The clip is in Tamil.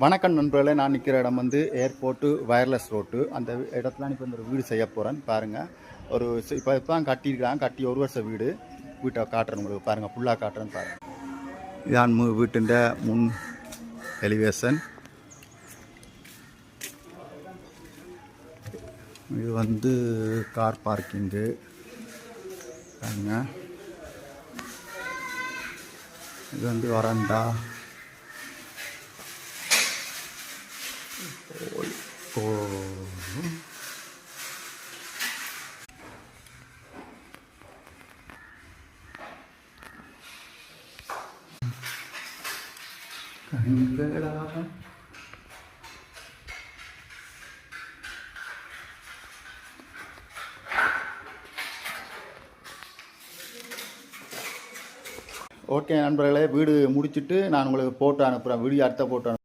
வணக்கம் நண்பர்களே, நான் நிற்கிற இடம் வந்து ஏர்போர்ட்டு வயர்லெஸ் ரோட்டு. அந்த இடத்துல இப்போ இந்த ஒரு வீடு செய்ய போகிறேன் பாருங்கள். ஒரு இப்போ தான் கட்டியிருக்கிறாங்க, கட்டி ஒரு வருஷம் வீடு. வீட்டை காட்டுறேன் உங்களுக்கு பாருங்கள், ஃபுல்லாக காட்டுறேன்னு பாருங்கள். இதான் வீட்டின் முன் எலிவேஷன். இது வந்து கார் பார்க்கிங்கு பாருங்க. இது வந்து வராண்டா. ஓகே நண்பர்களே, வீடு முடிச்சுட்டு நான் உங்களுக்கு போட்டு அனுப்புகிறேன். வீடியோ அடுத்த போட்டு